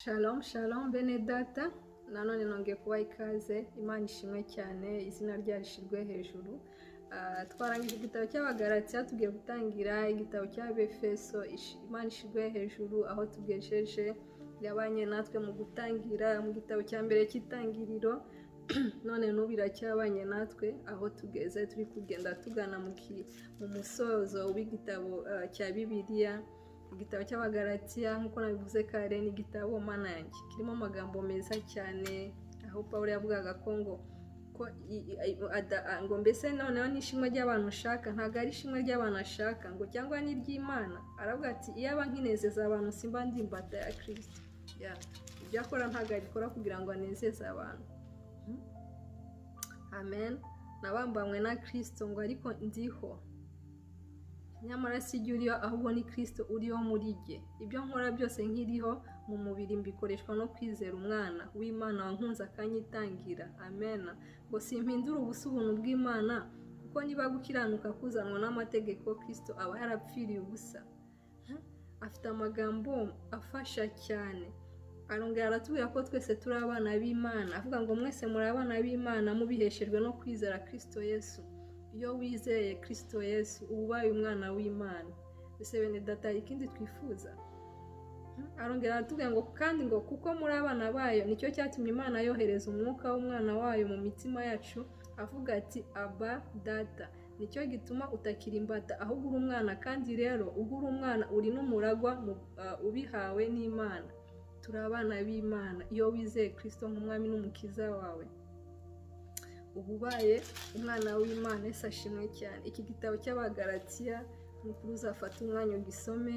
Shalom shalom bene data, nanone nongeye kubaha ikaze. Imana ishimwe cyane, izina ryayo rishirwe hejuru. Twarangije igitabo cy'Abagalatiya, tugiye gutangira igitabo cya Abefeso. Imana ishirwe hejuru aho tugejeje, yabanye natwe mu gutangira mu gitabo cya mbere cy'itangiriro none n'ubu iracyabanye natwe aho tugeze, turi kugenda tugana mu musozo w'igitabo cya Bibiliya. Igitabo cy'Abagalatiya nk'uko nabivuze kare ni igitabo mana yanjye kirimo amagambo meza cyane, aho Pawulo yavugaga ko ngo mbese noneho n'ishimwe ry'abantu ushaka ntabwo ari ishimwe ry'abantu ashaka ngo cyangwa n'iry'Imana. aravuga ati iyaba nkinezeza abantu simba ndi imbata ya Kristo. Ibyo akora ntabwo abikora kugira ngo anezeze abantu. Amen. Nabambanywe na Kristo ngo ariko ndiho, nyamara si jye uriho ahubwo ni Kristo uriho muri jye. Ibyo nkora byose nkiriho mu mubiri mbikoreshwa no kwizera umwana w'Imana wankunze akanyitangira. Amen. Ngo simpindura ubusa ubuntu bw'Imana, kuko niba gukiranuka kuzanwa n'amategeko Kristo aba yarapfiriye ubusa. Afite amagambo afasha cyane. Arongera aratubwira ko twese turi abana b'Imana, avuga ngo mwese muri abana b'Imana mubiheshejwe no kwizera Kristo Yesu. Iyo wizeye Kristo Yesu uba ubaye umwana w'Imana. Ese bene data ikindi twifuza? Arongera aratubwira ngo kandi ngo kuko muri abana bayo nicyo cyatumye Imana yohereza umwuka w'umwana wayo mu mitima yacu, avuga ati Aba Data. Nicyo gituma utakiri imbata ahubwo uri umwana, kandi rero ubwo uri umwana uri n'umuragwa ubihawe n'Imana. Turi abana b'Imana iyo wizeye Kristo nk'umwami n'umukiza wawe, uba ubaye umwana w'Imana. Yesu ashimwe cyane. Iki gitabo cy'Abagalatiya nukuri uzafata umwanya ugisome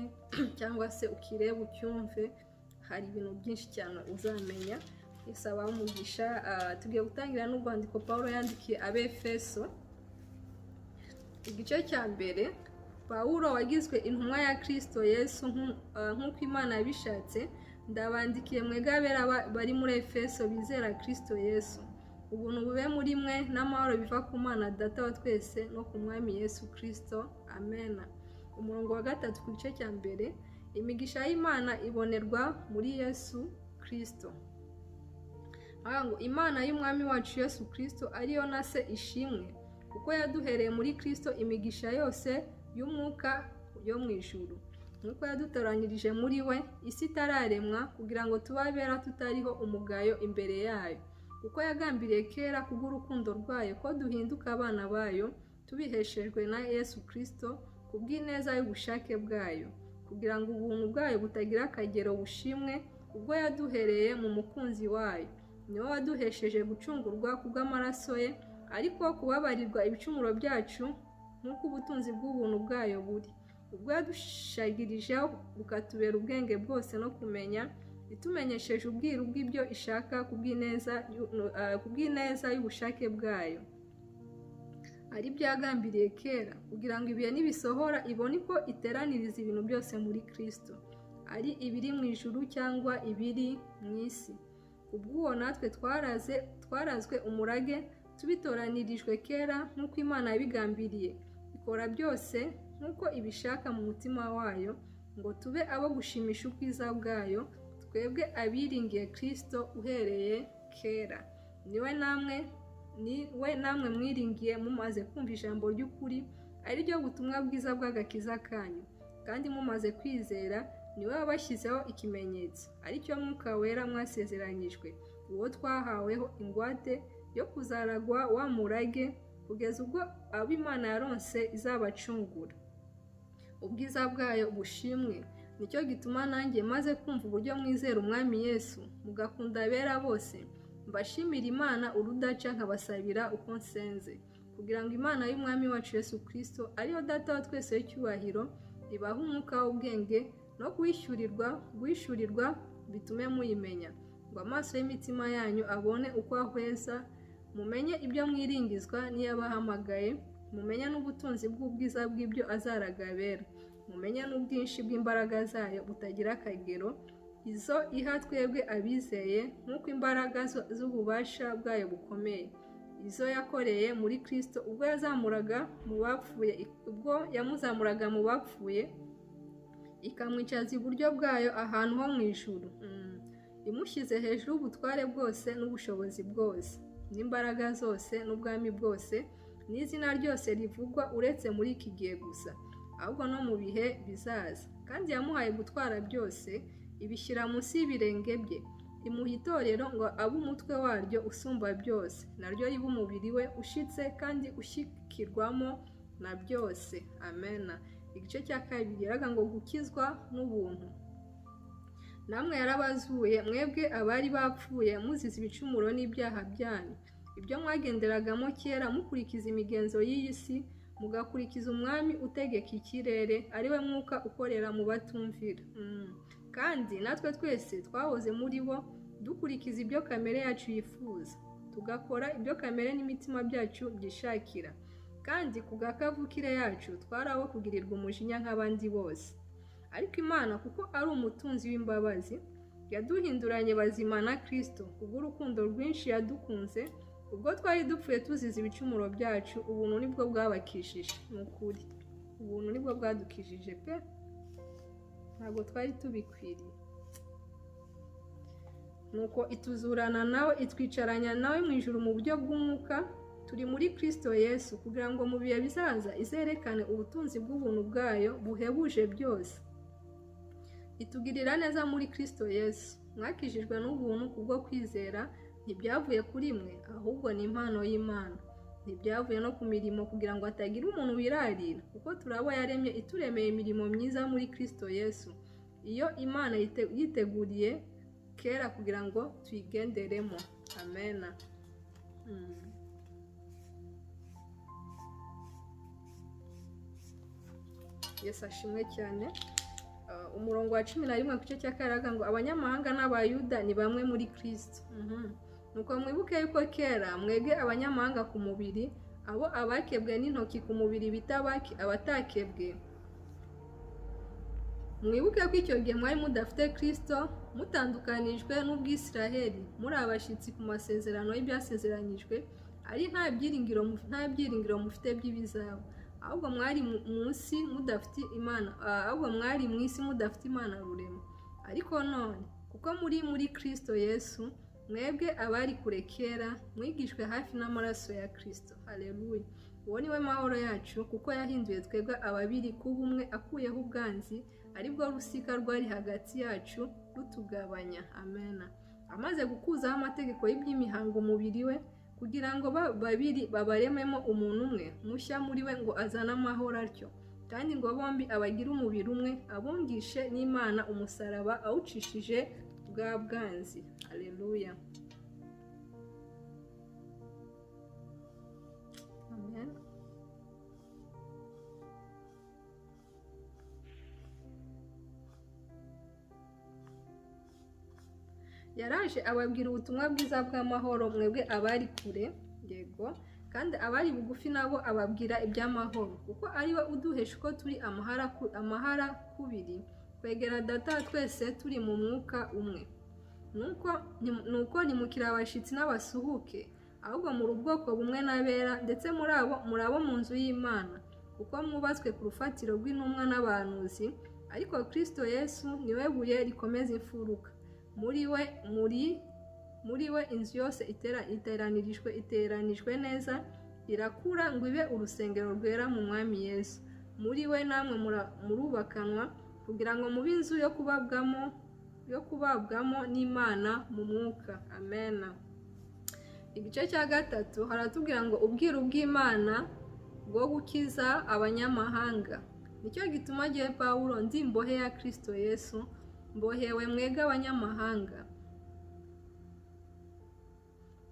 cyangwa se ukirebe ucyumve, hari ibintu byinshi cyane uzamenya. Yesu abamugisha. Tugiye gutangira n'urwandiko Pawulo yandikiye Abefeso, igice cya mbere. Pawulo wagizwe intumwa ya Kristo Yesu nk'uko Imana yabishatse, ndabandikiye mwebwe abera bari muri Efeso bizera Kristo Yesu. Ubuntu bube muri mwe n'amahoro biva ku Mana Data wa twese no ku Mwami Yesu Kristo. Amen. Umurongo wa 3 ku gice cya mbere. Imigisha y'Imana ibonerwa muri Yesu Kristo. Ngo Imana y'Umwami wacu Yesu Kristo ariyo na se ishimwe, kuko yaduhereye muri Kristo imigisha yose y'umwuka yo mu ijuru, nk'uko yadutoranyirije muri we isi itararemwa, kugira ngo tubabera tutariho umugayo imbere yayo. Kuko yagambiriye kera kubw'urukundo rwayo ko duhinduka abana bayo, tubiheshejwe na Yesu Kristo kubw'ineza y'ubushake bwayo, kugira ngo ubuntu bwayo butagira akagero bushimwe ubwo yaduhereye mu mukunzi wayo. Niwe waduhesheje gucungurwa kubw'amaraso ye, ariko kubabarirwa ibicumuro byacu nk'uko ubutunzi bw'ubuntu bwayo buri, ubwo yadushagirijeho bukatubera ubwenge bwose no kumenya, itumenyesheje ubwiru bw'ibyo ishaka kubw'ineza y'ubushake bwayo, ari byo yagambiriye kera, kugira ngo ibihe nibisohora ibone ko iteraniriza ibintu byose muri Kristo, ari ibiri mu ijuru cyangwa ibiri mu isi. Ubw'uwo natwe twarazwe umurage, tubitoranirijwe kera nk'uko Imana yabigambiriye, ikora byose nk'uko ibishaka mu mutima wayo, ngo tube abo gushimisha ubwiza bwayo, twebwe abiringiye Kristo uhereye kera. Niwe namwe mwiringiye mumaze kumva ijambo ry'ukuri, ari ryo butumwa bwiza bw'agakiza kanyu. Kandi mumaze kwizera, niwe wabashyizeho ikimenyetso, ari cyo Mwuka Wera mwasezeranyijwe, uwo twahaweho ingwate yo kuzaragwa wa murage, kugeza ubwo abo Imana yaronse izabacungura. Ubwiza bwayo bushimwe. Nicyo gituma nanjye maze kumva uburyo mwizera Umwami Yesu, mugakunda abera bose, mbashimira Imana urudaca nkabasabira uko nsenze, kugira ngo Imana y'Umwami wacu Yesu Kristo ariyo Data wa twese w'icyubahiro, ibaha umwuka w'ubwenge no guhishurirwa bitume muyimenya, ngo amaso y'imitima yanyu abone uko ahweza, mumenye ibyo mwiringizwa n'iyabahamagaye, mumenye n'ubutunzi bw'ubwiza bw'ibyo azaraga abera, mumenye n'ubwinshi bw'imbaraga zayo butagira akagero, izo iha twebwe abizeye, nk'uko imbaraga z'ububasha bwayo bukomeye, izo yakoreye muri Kristo ubwo yamuzamuraga mu bapfuye, ikamwicaza iburyo bwayo ahantu ho mu ijuru. imushyize hejuru y'ubutware bwose n'ubushobozi bwose n'imbaraga zose n'ubwami bwose n'izina ryose rivugwa uretse muri iki gihe gusa ahubwo no mu bihe bizaza. Kandi yamuhaye gutwara byose, ibishyira munsi y'ibirenge bye, imuha itorero ngo abe umutwe waryo usumba byose, naryo ribe umubiri we ushitse kandi ushyikirwamo na byose. Amena. Igice cya kabiri yaraga ngo gukizwa n'ubuntu. Namwe yarabazuye mwebwe abari bapfuye muzize ibicumuro n'ibyaha byanyu, ibyo mwagenderagamo kera mukurikiza imigenzo y'iyi si, mugakurikiza umwami utegeka ikirere, ari we mwuka ukorera mu batumvira. Kandi natwe twese twahoze muri bo dukurikiza ibyo kamere yacu yifuza, tugakora ibyo kamere n'imitima byacu byishakira. Kandi ku bwa kavukire yacu twari abo kugirirwa umujinya nk'abandi bose. Ariko Imana kuko ari umutunzi w'imbabazi, yaduhinduranye bazima na Kristo kubw'urukundo rwinshi yadukunze, ubwo twari dupfuye tuzize ibicumuro byacu, ubuntu nibwo bwabakishije. Ni ukuri, ubuntu nibwo bwadukijije pe, ntabwo twari tubikwiriye. Nuko ituzurana nawe, itwicaranya nawe mu ijuru mu buryo bw'umwuka, turi muri Kristo Yesu, kugira ngo mu bihe bizaza izerekane ubutunzi bw'ubuntu bwayo buhebuje byose. Itugirira neza muri Kristo Yesu. Mwakijijwe n'ubuntu kubwo kwizera, ntibyavuye kuri mwe, ahubwo ni impano y'Imana. Ntibyavuye no ku mirimo kugira ngo hatagira umuntu wirarira, kuko turabo yaremye ituremeye imirimo myiza muri Kristo Yesu, iyo Imana yiteguriye kera kugira ngo tuyigenderemo. Amena. Yesu ashimwe cyane. Umurongo wa 11 ku gice cya karaga ngo abanyamahanga n'abayuda ni bamwe muri Kristo. Nuko mwibuke yuko kera mwebwe abanyamahanga ku mubiri, abo abakebwe n'intoki ku mubiri bita abatakebwe, mwibuke ko icyo gihe mwari mudafite Kristo, mutandukanijwe n'ubwisiraheli, muri abashyitsi ku masezerano y'ibyasezeranyijwe, ari nta byiringiro mufite by'ibizaba, ahubwo mwari munsi mudafite Imana, ahubwo mwari mu isi mudafite Imana rurema. Ariko none kuko muri Kristo Yesu, mwebwe abari kure kera mwigishwe hafi n'amaraso ya Kristo. Haleluya. Uwo ni we mahoro yacu, kuko yahinduye twebwe ababiri kuba umwe, akuyeho ubwanzi, aribwo rusika rwari hagati yacu rutugabanya. Amena. Amaze gukuzaho amategeko y'iby'imihango umubiri we, kugira ngo babiri babarememo umuntu umwe mushya muri we, ngo azane amahoro atyo, kandi ngo bombi abagire umubiri umwe, abungishe n'Imana umusaraba awucishije bwa bwanzi. Haleluya. Amen. Yaraje ababwira ubutumwa bwiza bw'amahoro mwebwe abari kure, yego, kandi abari bugufi nabo ababwira iby'amahoro, kuko ari we uduhesha uko turi amahara kubiri, kwegera Data twese turi mu mwuka umwe. Nuko ntimukiri abashyitsi n'abasuhuke, ahubwo muri ubwoko bumwe n'abera, ndetse muri abo mu nzu y'Imana, kuko mwubatswe ku rufatiro rw'intumwa n'abahanuzi, ariko Kristo Yesu niwe buye rikomeza imfuruka. Muri we inzu yose iteranijwe neza, irakura ngo ibe urusengero rwera mu Mwami Yesu. Muri we namwe murubakanwa kugira ngo mube inzu yo kubabwamo n'Imana mu mwuka. Amena. Igice cya gatatu haratubwira ngo ubwiru bw'Imana bwo gukiza abanyamahanga. Nicyo gituma gihe Pawulo ndi imbohe ya Kristo Yesu, mbohewe mwega abanyamahanga.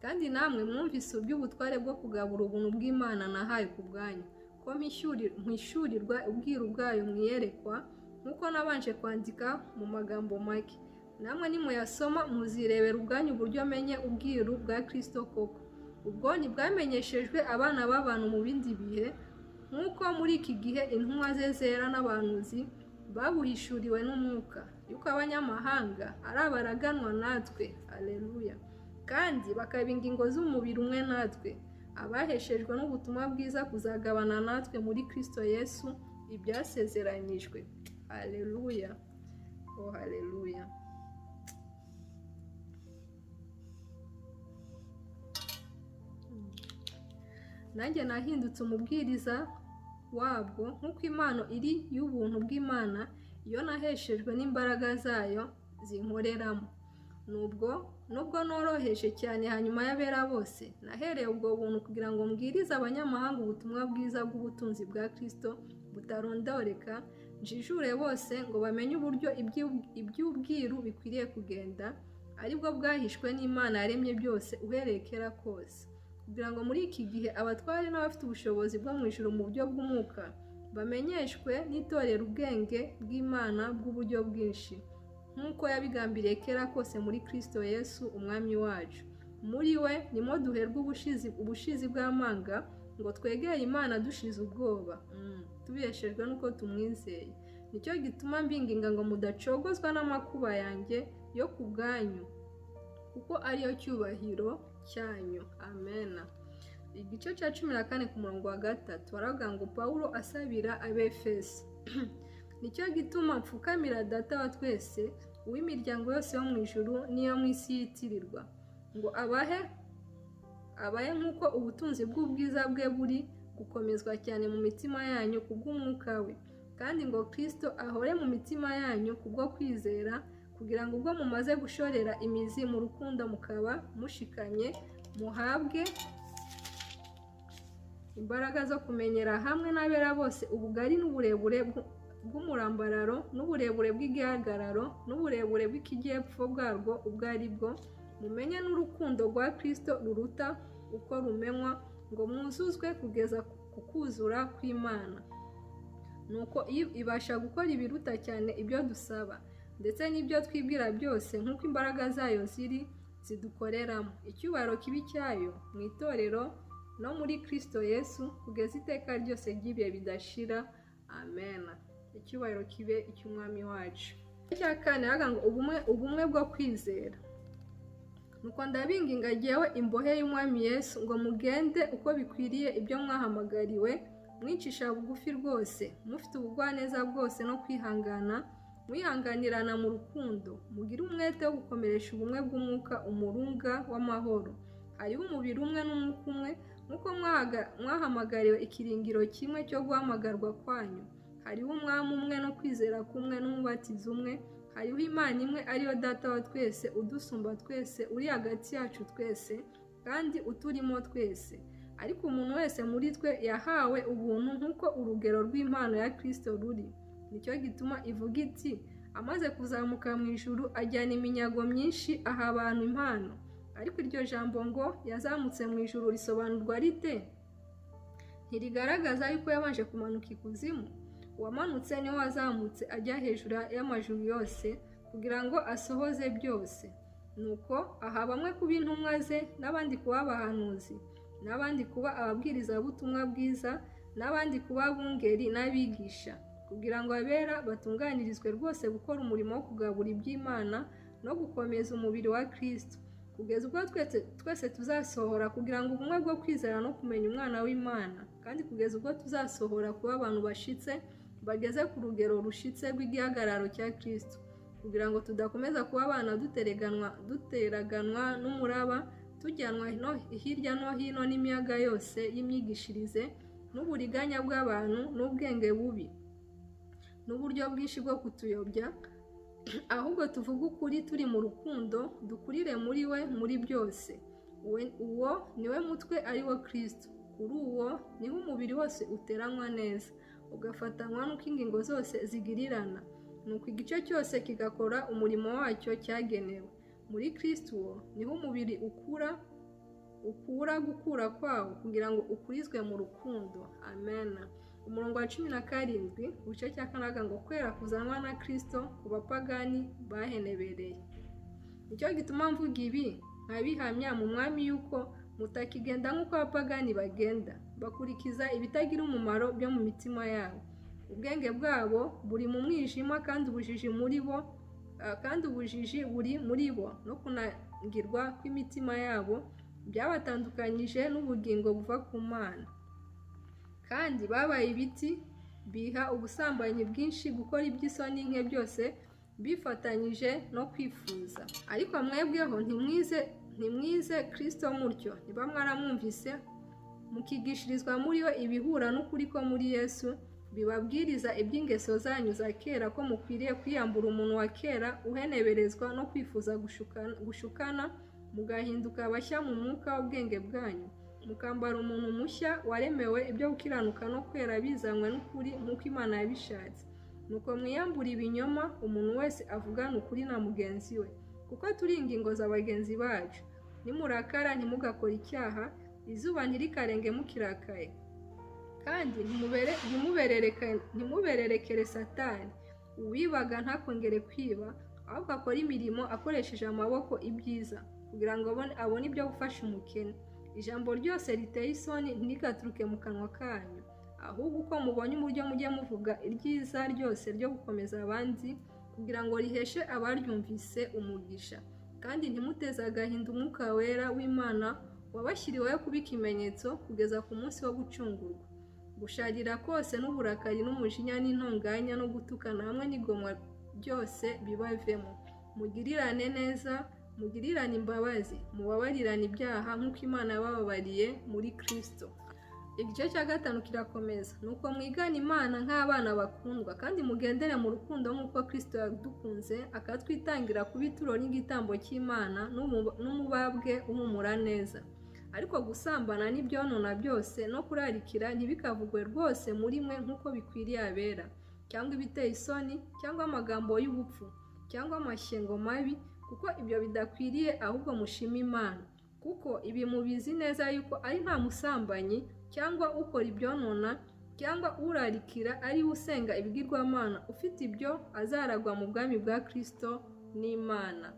Kandi namwe mwumvise ubw'ubutware bwo kugabura ubuntu bw'Imana nahaye ku bwanyu, ko mpishurirwa ubwiru bwayo mwiyerekwa, nk'uko nabanje kwandika mu magambo make. Namwe nimuyasoma muzirebera ubwanyu uburyo menye ubwiru bwa Kristo koko. Ubwo ntibwamenyeshejwe abana b'abantu mu bindi bihe, nk'uko muri iki gihe intumwa ze zera n'abahanuzi babuhishuriwe n'umwuka, yuko abanyamahanga ari abaraganwa natwe. Haleluya. Kandi bakaba ingingo z'umubiri umwe natwe, abaheshejwe n'ubutumwa bwiza kuzagabana natwe muri Kristo Yesu ibyasezeranyijwe. Haleluya. Oh, haleluya. nanjye nahindutse umubwiriza wabwo nk'uko impano iri y'ubuntu bw'Imana iyo naheshejwe n'imbaraga zayo zinkoreramo. Nubwo noroheje cyane hanyuma y'abera bose, nahereye ubwo buntu kugira ngo mbwirize abanyamahanga ubutumwa bwiza bw'ubutunzi bwa Kristo butarondoreka, njijure bose ngo bamenye uburyo iby'ubwiru bikwiriye kugenda, aribwo bwahishwe n'Imana yaremye byose uhereye kera kose, kugira ngo muri iki gihe abatware n'abafite ubushobozi bwo mu ijuru mu buryo bw'umwuka bamenyeshwe n'itorero ubwenge bw'Imana bw'uburyo bwinshi, nk'uko yabigambiriye kera kose muri Kristo Yesu umwami wacu. Muri we nimo duherwa ubushizi bw'amanga ngo twegere Imana dushize ubwoba, tubeshejwe n'uko tumwizeye. Nicyo gituma mbinginga ngo mudacogozwa n'amakuba yanjye yo ku bwanyu, kuko ariyo cyubahiro cyanyu. Amena. Igice cya 14 ku murongo wa 3 baravuga ngo Pawulo asabira Abefeso. Nicyo gituma mfukamira Data wa twese, uw'imiryango yose yo mu ijuru n'iyo mu isi yitirirwa, ngo abahe nk'uko ubutunzi bw'ubwiza bwe buri gukomezwa cyane mu mitima yanyu kubw'umwuka we, kandi ngo Kristo ahore mu mitima yanyu kubwo kwizera, kugira ngo ubwo mumaze gushorera imizi mu rukundo mukaba mushikamye, muhabwe imbaraga zo kumenyera hamwe n'abera bose ubugari n'uburebure bw'umurambararo n'uburebure bw'igihagararo n'uburebure bw'ikijyepfo bwarwo ubwo ari bwo, mumenye n'urukundo rwa Kristo ruruta uko rumenywa, ngo mwuzuzwe kugeza ku kuzura kw'Imana. Nuko ibasha gukora ibiruta cyane ibyo dusaba ndetse n'ibyo twibwira byose, nk'uko imbaraga zayo zidukoreramo. Icyubahiro kibi cyayo mu itorero no muri Kristo Yesu kugeza iteka ryose ry'ibihe bidashira. Amena. Icyubahiro kibe icy'umwami wacu. Icya kane aravuga ngo ubumwe bwo kwizera. Nuko ndabinginga jyewe imbohe y'umwami Yesu ngo mugende uko bikwiriye ibyo mwahamagariwe, mwicisha bugufi rwose, mufite ubugwaneza bwose no kwihangana, mwihanganirana mu rukundo, mugire umwete wo gukomeresha ubumwe bw'umwuka umurunga w'amahoro. Hariho umubiri umwe n'umwuka umwe, nk'uko mwahamagariwe ikiringiro kimwe cyo guhamagarwa kwanyu. Hariho umwami umwe no kwizera kumwe n'umubatizo umwe. Hariho Imana imwe ariyo Data wa twese, udusumba twese, uri hagati yacu twese, kandi uturimo twese. Ariko umuntu wese muri twe yahawe ubuntu nk'uko urugero rw'impano ya Kristo ruri. Nicyo gituma ivuga iti, amaze kuzamuka mu ijuru ajyana iminyago myinshi aha abantu impano. Ariko iryo jambo ngo yazamutse mu ijuru risobanurwa rite? Ntirigaragaza yuko yabanje kumanuka ikuzimu? Uwamanutse niwe wazamutse ajya hejuru y'amajuru yose kugira ngo asohoze byose. Nuko aha bamwe kuba intumwa ze, n'abandi kuba abahanuzi, n'abandi kuba ababwirizabutumwa bwiza, n'abandi kuba abungeri n'abigisha, kugira ngo abera batunganirizwe rwose gukora umurimo wo kugabura iby'Imana no gukomeza umubiri wa Kristo, kugeza ubwo twese tuzasohora kugira ngo ubumwe bwo kwizera no kumenya umwana w'Imana, kandi kugeza ubwo tuzasohora kuba abantu bashitse bageze ku rugero rushitse rw'igihagararo cya Kristo, kugira ngo tudakomeza kuba abana duteraganwa n'umuraba, tujyanwa hirya no hino n'imiyaga yose y'imyigishirize n'uburiganya bw'abantu n'ubwenge bubi n'uburyo bwinshi bwo kutuyobya, ahubwo tuvuga ukuri turi mu rukundo, dukurire muri we muri byose. Uwo niwe mutwe ari wo Kristo. Kuri uwo niho umubiri wose uteranywa neza, ugafatanywa n'uko ingingo zose zigirirana, nuko igice cyose kigakora umurimo wacyo cyagenewe. Muri Kristo uwo niho umubiri ukura gukura kwawo kugira ngo ukurizwe mu rukundo. Amena. Umurongo wa 17 ugice cya 4 ngo kwera kuzanwa na Kristo ku bapagani bahenebereye. Nicyo gituma mvuga ibi nkabihamya mu mwami yuko mutakigenda nk'uko abapagani bagenda, bakurikiza ibitagira umumaro byo mu mitima yabo. Ubwenge bwabo buri mu mwijima, kandi ubujiji buri muri bo, no kunangirwa kw'imitima yabo byabatandukanyije n'ubugingo buva ku Mana. Kandi babaye ibiti, biha ubusambanyi bwinshi, gukora iby'isoni nke byose bifatanyije no kwifuza. Ariko mwebweho ntimwize Kristo mutyo, niba mwaramwumvise mukigishirizwa muri yo ibihura n'ukuri ko muri Yesu, bibabwiriza iby'ingeso zanyu za kera ko mukwiriye kwiyambura umuntu wa kera uheneberezwa no kwifuza gushukana, mugahinduka abashya mu mwuka w'ubwenge bwanyu, mukambara umuntu mushya waremewe ibyo gukiranuka no kwera bizanywe n'ukuri nk'uko Imana yabishatse. Nuko mwiyambura ibinyoma, umuntu wese avugana ukuri na mugenzi we, kuko turi ingingo za bagenzi bacu. Nimurakara ntimugakore icyaha, izuba ntirikarenge mukirakaye. Kandi ntimubererekere Satani. Uwibaga ntakongere kwiba, ahubwo akora imirimo akoresheje amaboko ibyiza, kugira ngo abone ibyo gufasha umukene. Ijambo ryose riteye isoni ntirigaturuke mu kanwa kanyu, ahubwo uko mubonye uburyo mujye muvuga iryiza ryose ryo gukomeza abandi, kugira ngo riheshe abaryumvise umugisha. Kandi ntimuteze agahinda Umwuka wera w'Imana wabashyiriweho kuba ikimenyetso kugeza ku munsi wo gucungurwa. Gusharira kose n'uburakari n'umujinya n'intonganya no gutukana hamwe n'igomwa byose bibavemo. Mugirirane neza, mugirirane imbabazi, mubabarirane ibyaha nk'uko Imana yabababariye muri Kristo. Igice cya 5 kirakomeza. Nuko mwigana Imana nk'abana bakundwa, kandi mugendere mu rukundo nk'uko Kristo yadukunze akatwitangira kuba ituro n'igitambo cy'Imana n'umubabwe uhumura neza. Ariko gusambana n'ibyonona byose no kurarikira ntibikavugwe rwose muri mwe nk'uko bikwiriye abera, cyangwa ibiteye isoni, cyangwa amagambo y'ubupfu, cyangwa amashyengo mabi, kuko ibyo bidakwiriye, ahubwo mushima Imana. Kuko ibi mubizi neza yuko ari nta musambanyi cyangwa ukora ibyonona cyangwa urarikira ari usenga ibigirwamana ufite ibyo azaragwa mu bwami bwa Kristo n'Imana.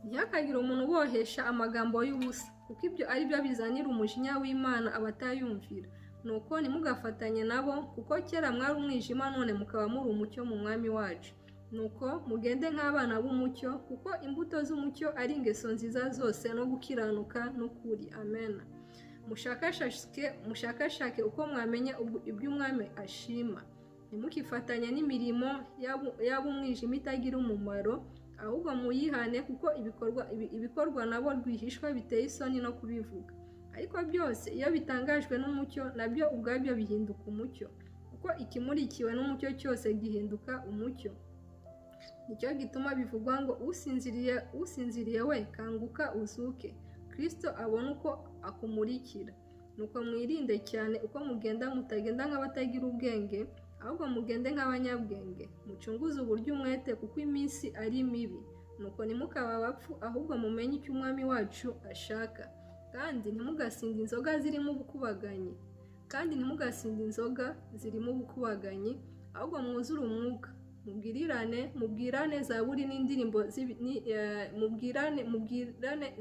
Ntihakagire umuntu ubohesha amagambo y'ubusa, kuko ibyo ari byo bizanira umujinya w'Imana abatayumvira. Nuko ntimugafatanye nabo, kuko kera mwari umwijima none mukaba muri umucyo mu mwami wacu. Nuko mugende nk'abana b'umucyo, kuko imbuto z'umucyo ari ingeso nziza zose no gukiranuka n'ukuri. Amen. Mushakashake uko mwamenya iby'umwami ashima. Ntimukifatanye n'imirimo y'ab'umwijima itagira umumaro, ahubwo muyihane, kuko ibikorwa nabo rwihishwa biteye isoni no kubivuga. Ariko byose iyo bitangajwe n'umucyo, nabyo ubwabyo bihinduka umucyo, kuko ikimurikiwe n'umucyo cyose gihinduka umucyo. Nicyo gituma bivugwa ngo usinziriye we kanguka uzuke, Kristo abona uko akumurikira. Nuko mwirinde cyane uko mugenda, mutagenda nk'abatagira ubwenge, ahubwo mugende nk'abanyabwenge, mucunguze uburyo umwete, kuko iminsi ari mibi. Nuko ntimukaba abapfu, ahubwo mumenye icyo umwami wacu ashaka. Kandi ntimugasinde inzoga zirimo ubukubaganyi, ahubwo mwuzure umwuka. Mubwirane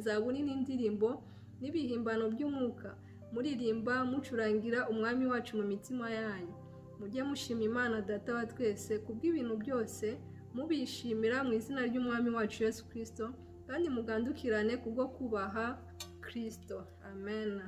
zaburi n'indirimbo n'ibihimbano by'umwuka, muririmba mucurangira umwami wacu mu mitima yanyu. Mujye mushima Imana Data wa twese kubw'ibintu byose, mubishimira mu izina ry'umwami wacu Yesu Kristo, kandi mugandukirane kubwo kubaha Kristo. Amen.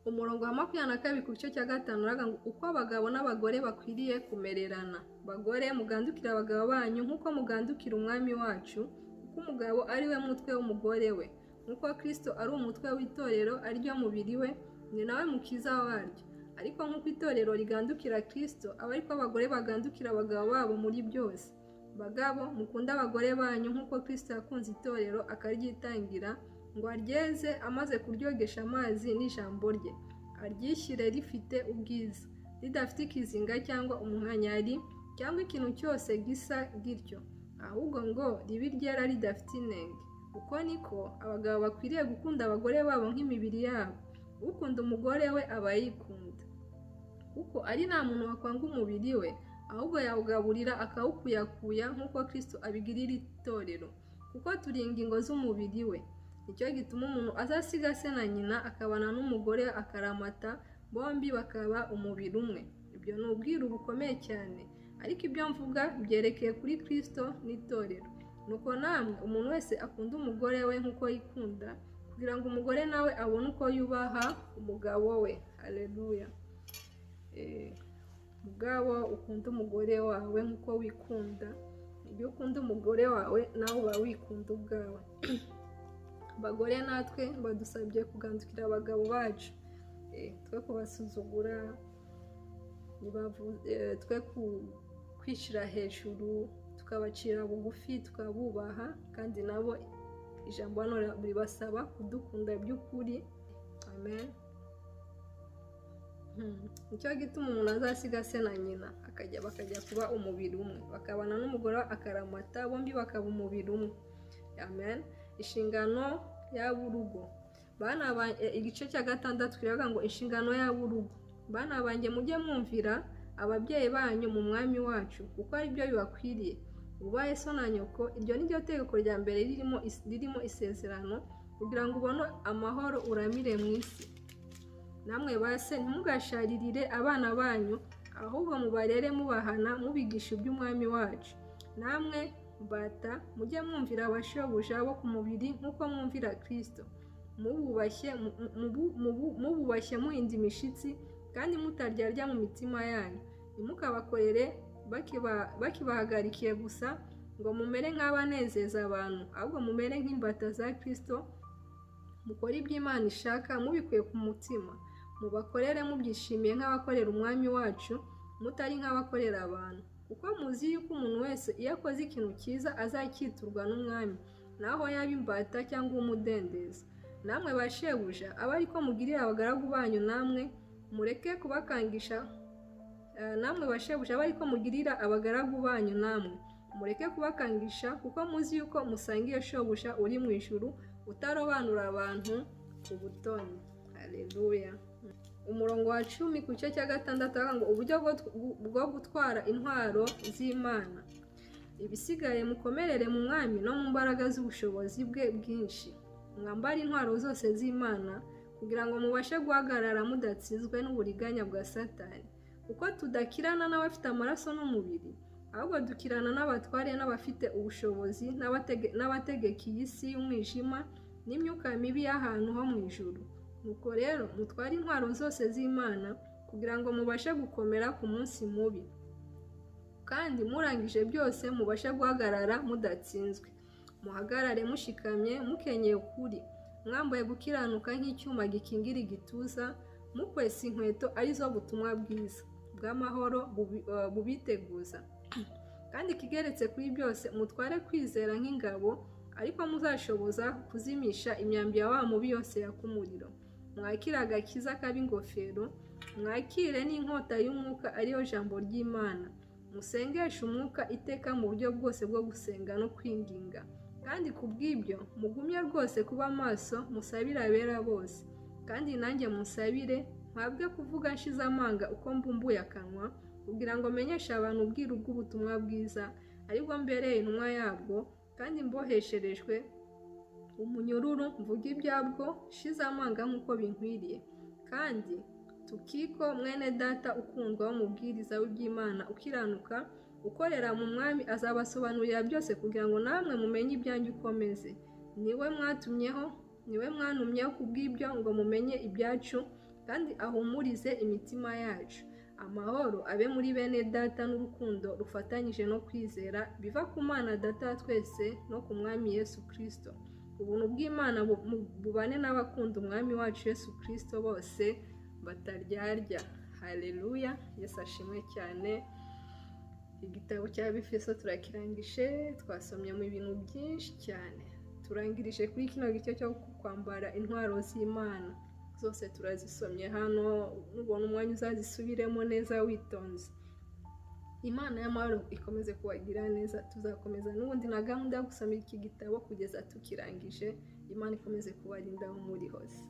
Umurongo wa 22 ku gice cya 5 uraga ngo uko abagabo n'abagore bakwiriye kumererana. Bagore mugandukira abagabo banyu nk'uko mugandukira umwami wacu, kuko umugabo ari we mutwe w'umugore we, nk'uko Kristo ari umutwe w'itorero, ari ryo mubiri we, ni nawe mukiza waryo. Ariko nk'uko itorero rigandukira Kristo, aba ariko abagore bagandukira abagabo babo muri byose. Bagabo mukunda abagore banyu nk'uko Kristo yakunze itorero akaryitangira, ngo aryeze amaze kuryogesha amazi n'ijambo rye, aryishyire rifite ubwiza, ridafite ikizinga cyangwa umunkanyari cyangwa ikintu cyose gisa gityo, ahubwo ngo ribe ryera ridafite inenge. Uko niko abagabo bakwiriye gukunda abagore babo nk'imibiri yabo. Ukunda umugore we aba yikunda, kuko ari nta muntu wakwanga umubiri we, ahubwo yawugaburira akawukuyakuya nk'uko Kristo abigirira itorero, kuko turi ingingo z'umubiri we. Nicyo gituma umuntu azasiga se na nyina akabana n'umugore akaramata, bombi bakaba umubiri umwe. Ibyo ni ubwiru bukomeye cyane, ariko ibyo mvuga byerekeye kuri Kristo n'itorero. Nuko namwe umuntu wese akunda umugore we nk'uko yikunda, kugira ngo umugore nawe abone uko yubaha umugabo we. Haleluya. Mugabo ukunda umugore wawe nk'uko wikunda, iyo ukunda umugore wawe nawe uba wikunda ubwawe. Abagore natwe badusabye kugandukira abagabo bacu. twe kubasuzugura, twe kwishyira hejuru, tukabacira bugufi, tukabubaha, kandi nabo ijambo hano ribasaba kudukunda by'ukuri. Amen. Nicyo gituma umuntu azasiga se na nyina bakajya kuba umubiri umwe, bakabana n'umugore akaramata, bombi bakaba umubiri umwe. Amen. Inshingano y'aburugo. Igice cya 6 kiravuga ngo inshingano y'aburugo. Bana banjye mujye mwumvira ababyeyi banyu mu mwami wacu, kuko ari byo bibakwiriye. Ubaye so na nyoko, iryo ni ryo tegeko rya mbere ririmo isezerano, kugira ngo ubone amahoro uramire mu isi. Namwe base ntimugasharirire abana banyu, ahubwo mubarere mubahana, mubigisha iby'umwami wacu. Namwe bata mujye mwumvira abashobuja bo ku mubiri nk'uko mwumvira Kristo, mububashye muhinda imishitsi, kandi mutaryarya mu mitima yanyu. Ntimukabakorere bakibahagarikiye gusa ngo mumere nk'abanezeza abantu, ahubwo mumere nk'imbata za Kristo, mukore iby'Imana ishaka mubikuye ku mutima. Mubakorere mubyishimiye nk'abakorera umwami wacu, mutari nk'abakorera abantu, kuko muzi yuko umuntu wese iyo akoze ikintu cyiza azakiturwa n'umwami, naho yaba imbata cyangwa umudendezi. Namwe bashebuja aba ariko mugirira abagaragu banyu, namwe mureke kubakangisha. Namwe bashebuja aba ariko mugirira abagaragu banyu, namwe mureke kubakangisha, kuko muzi yuko musangiye shobuja uri mu ijuru, utarobanura abantu ku butoni. Haleluya. Umurongo wa 10 ku gice cya 6 ngo uburyo bwo gutwara intwaro z'Imana. Ibisigaye mukomerere mu mwami no mu mbaraga z'ubushobozi bwe bwinshi. Mwambara intwaro zose z'Imana kugira ngo mubashe guhagarara mudatsinzwe n'uburiganya bwa Satani, kuko tudakirana n'abafite amaraso n'umubiri, ahubwo dukirana n'abatware, n'abafite ubushobozi, n'abategeka iyi si y'umwijima, n'imyuka mibi y'ahantu ho mu ijuru. Nuko rero mutware intwaro zose z'Imana kugira ngo mubashe gukomera ku munsi mubi, kandi murangije byose mubashe guhagarara mudatsinzwe. Muhagarare mushikamye, mukenyeye ukuri, mwambaye gukiranuka nk'icyuma gikingira igituza, mukwesa inkweto arizo butumwa bwiza bw'amahoro bubiteguza. Kandi kigeretse kuri byose mutware kwizera nk'ingabo, ariko muzashoboza kuzimisha imyambi ya wa mubi yose yaka umuriro. Mwakire agakiza k'ab'ingofero, mwakire n'inkota y'umwuka ariyo jambo ry'Imana. Musengeshe umwuka iteka mu buryo bwose bwo gusenga no kwinginga, kandi kubw'ibyo mugumye rwose kuba maso, musabire abera bose. Kandi nanjye musabire mpabwe kuvuga nshize amanga uko mbumbuye akanwa, kugira ngo menyeshe abantu ubwiru bw'ubutumwa bwiza, aribwo mbereye intumwa yabwo, kandi mbohesherejwe umunyururu mvuga ibyabwo nshize amanga nk'uko binkwiriye. Kandi Tukiko mwene data ukundwa w'umubwiriza w'iby'Imana ukiranuka, ukorera mu mwami, azabasobanurira byose kugira ngo namwe mumenye ibyanyu ukomeze. Niwe mwantumyeho kubw'ibyo ngo mumenye ibyacu, kandi ahumurize imitima yacu. Amahoro abe muri bene data n'urukundo rufatanyije no kwizera, biva ku Mana Data twese no ku mwami Yesu Kristo. Ubuntu bw'Imana bubane n'abakunda umwami wacu Yesu Kristo bose bataryarya. Haleluya. Yesu ashimwe cyane. Igitabo cya Abefeso turakirangije, twasomye mu bintu byinshi cyane. Turangirije kuri kino gice cyo kwambara intwaro z'Imana. Zose turazisomye hano, nubona umwanya uzazisubiremo neza witonze. Imana y'amahoro ikomeze kubagira neza. Tuzakomeza n'ubundi na gahunda yo gusoma iki gitabo kugeza tukirangije. Imana ikomeze kubarinda aho muri hose.